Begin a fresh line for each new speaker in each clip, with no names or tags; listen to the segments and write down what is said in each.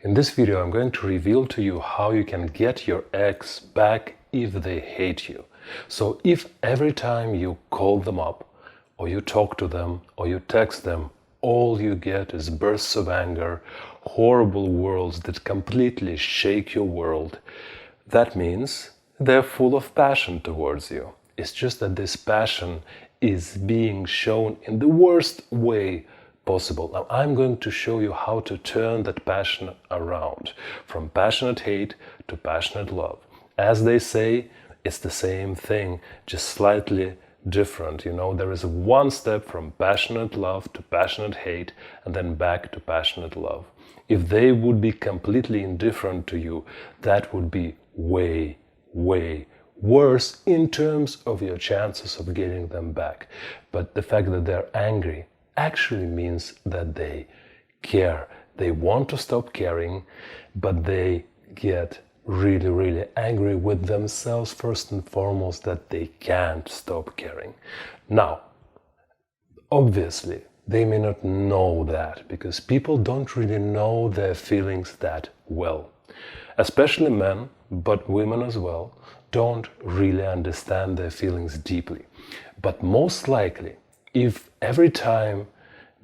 In this video, I'm going to reveal to you how you can get your ex back if they hate you. So if every time you call them up, or you talk to them, or you text them, all you get is bursts of anger, horrible words that completely shake your world, that means they're full of passion towards you. It's just that this passion is being shown in the worst way possible. Now, I'm going to show you how to turn that passion around from passionate hate to passionate love. As they say, it's the same thing, just slightly different. You know, there is one step from passionate love to passionate hate and then back to passionate love. If they would be completely indifferent to you, that would be way, way worse in terms of your chances of getting them back. But the fact that they're angry actually means that they care. They want to stop caring, but they get really, really angry with themselves first and foremost that they can't stop caring. Now, obviously, they may not know that because people don't really know their feelings that well. Especially men, but women as well, don't really understand their feelings deeply. But most likely, if every time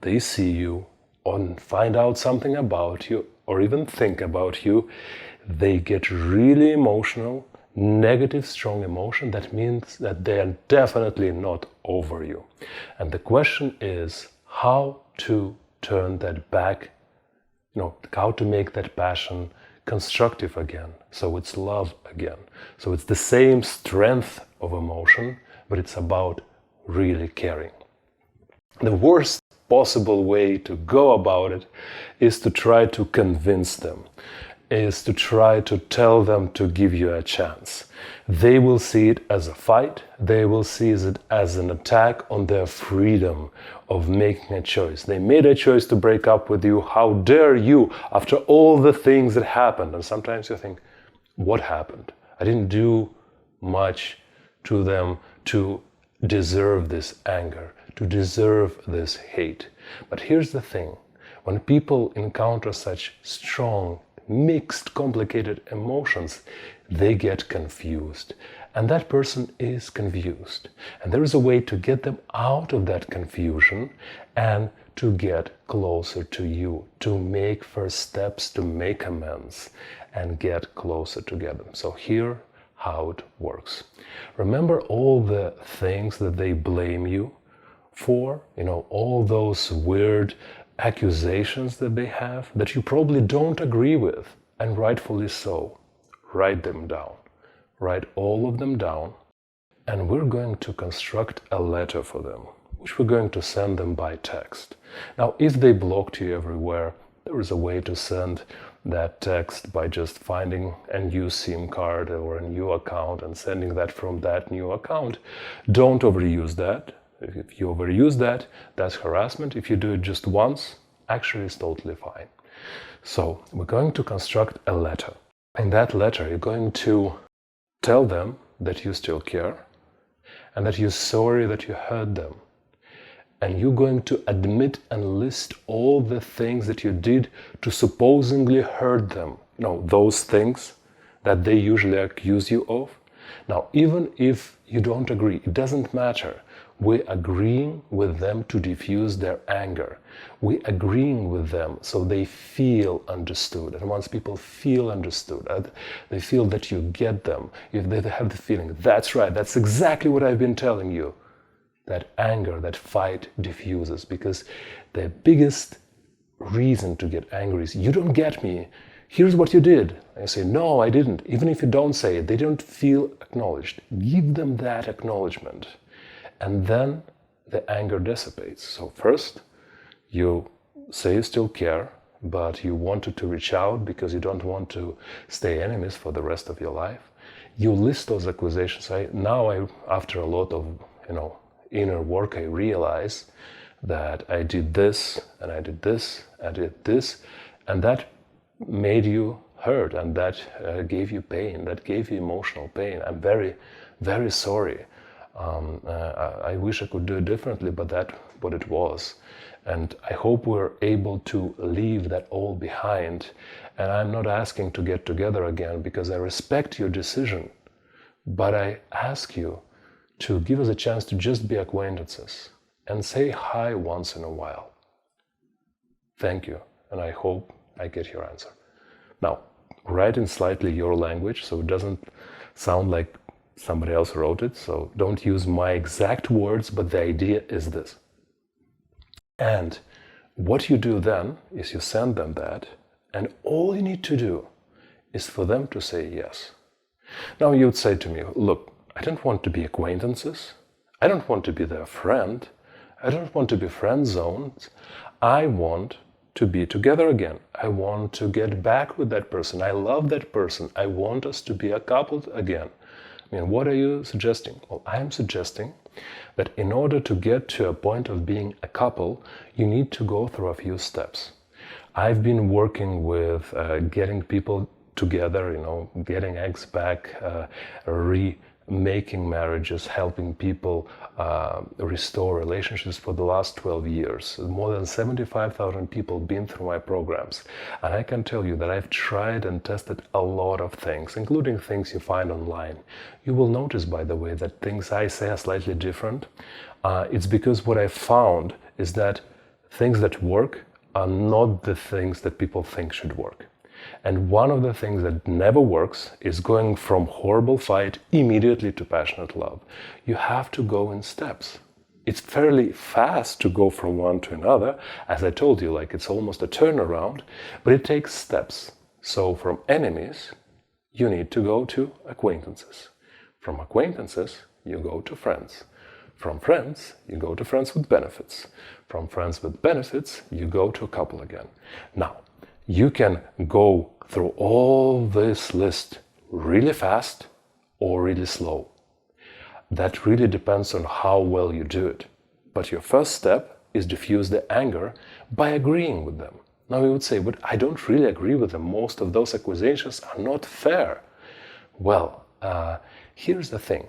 they see you or find out something about you or even think about you, they get really emotional, negative, strong emotion, that means that they are definitely not over you. And the question is how to turn that back, how to make that passion constructive again, so it's love again. So it's the same strength of emotion, but it's about really caring. The worst possible way to go about it is to try to convince them, is to try to tell them to give you a chance. They will see it as a fight, they will see it as an attack on their freedom of making a choice. They made a choice to break up with you. How dare you, after all the things that happened? And sometimes you think, what happened? I didn't do much to them to deserve this anger, to deserve this hate. But here's the thing, when people encounter such strong, mixed, complicated emotions, they get confused. And that person is confused. And there is a way to get them out of that confusion and to get closer to you, to make first steps, to make amends and get closer together. So here how it works. Remember all the things that they blame you for, all those weird accusations that they have that you probably don't agree with, and rightfully so. Write them down. Write all of them down, and we're going to construct a letter for them, which we're going to send them by text. Now, if they blocked you everywhere, there is a way to send that text by just finding a new SIM card or a new account and sending that from that new account. Don't overuse that. If you overuse that, that's harassment. If you do it just once, actually it's totally fine. So we're going to construct a letter. In that letter, you're going to tell them that you still care and that you're sorry that you hurt them. And you're going to admit and list all the things that you did to supposedly hurt them. Those things that they usually accuse you of. Now, even if you don't agree, it doesn't matter. We're agreeing with them to diffuse their anger. We're agreeing with them so they feel understood. And once people feel understood, they feel that you get them. If they have the feeling, that's right, that's exactly what I've been telling you. That anger, that fight diffuses, because the biggest reason to get angry is, you don't get me. Here's what you did. I say, no, I didn't. Even if you don't say it, they don't feel acknowledged. Give them that acknowledgement. And then the anger dissipates. So first, you say you still care, but you wanted to reach out because you don't want to stay enemies for the rest of your life. You list those accusations. After a lot of, inner work, I realize that I did this, and I did this, and I did this, and that made you hurt, and that gave you pain, that gave you emotional pain. I'm very, very sorry. I wish I could do it differently, but that's what it was. And I hope we're able to leave that all behind. And I'm not asking to get together again because I respect your decision. But I ask you to give us a chance to just be acquaintances and say hi once in a while. Thank you, and I hope I get your answer. Now, write in slightly your language so it doesn't sound like somebody else wrote it. So don't use my exact words, but the idea is this. And what you do then is you send them that, and all you need to do is for them to say yes. Now you would say to me, look, I don't want to be acquaintances. I don't want to be their friend. I don't want to be friend zoned. I want to be together again. I want to get back with that person. I love that person. I want us to be a couple again. I mean, what are you suggesting? Well, I am suggesting that in order to get to a point of being a couple, you need to go through a few steps. I've been working with getting people together, getting ex back, remaking marriages, helping people restore relationships for the last 12 years. More than 75,000 people been through my programs. And I can tell you that I've tried and tested a lot of things, including things you find online. You will notice, by the way, that things I say are slightly different. It's because what I found is that things that work are not the things that people think should work. And one of the things that never works is going from horrible fight immediately to passionate love. You have to go in steps. It's fairly fast to go from one to another. As I told you, like it's almost a turnaround, but it takes steps. So from enemies, you need to go to acquaintances. From acquaintances, you go to friends. From friends, you go to friends with benefits. From friends with benefits, you go to a couple again. Now, you can go through all this list really fast or really slow. That really depends on how well you do it. But your first step is diffuse the anger by agreeing with them. Now you would say, but I don't really agree with them. Most of those accusations are not fair. Well, here's the thing.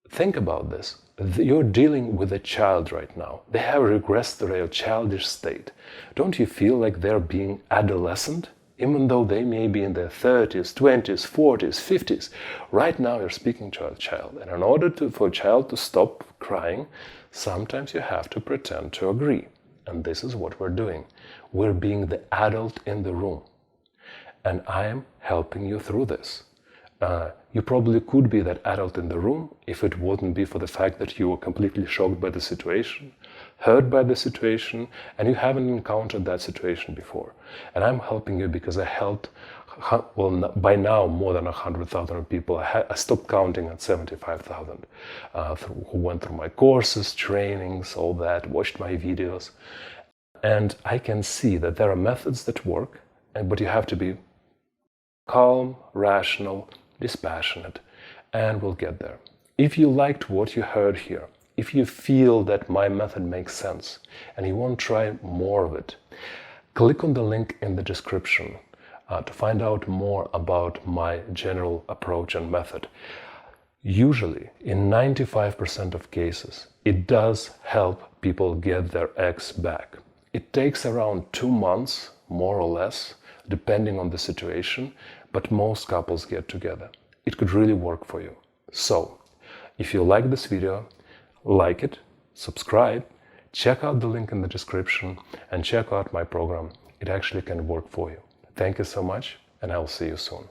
Think about this. You're dealing with a child right now. They have regressed to their childish state. Don't you feel like they're being adolescent? Even though they may be in their 30s, 20s, 40s, 50s. Right now you're speaking to a child. And in order for a child to stop crying, sometimes you have to pretend to agree. And this is what we're doing. We're being the adult in the room. And I am helping you through this. You probably could be that adult in the room if it wouldn't be for the fact that you were completely shocked by the situation, hurt by the situation, and you haven't encountered that situation before. And I'm helping you because I helped, well, by now more than 100,000 people. I stopped counting at 75,000 who went through my courses, trainings, all that, watched my videos. And I can see that there are methods that work, but you have to be calm, rational, dispassionate, and we'll get there. If you liked what you heard here, if you feel that my method makes sense and you want to try more of it, click on the link in the description to find out more about my general approach and method. Usually, in 95% of cases, it does help people get their ex back. It takes around 2 months, more or less, depending on the situation, but most couples get together. It could really work for you. So, if you like this video, like it, subscribe, check out the link in the description, and check out my program. It actually can work for you. Thank you so much, and I'll see you soon.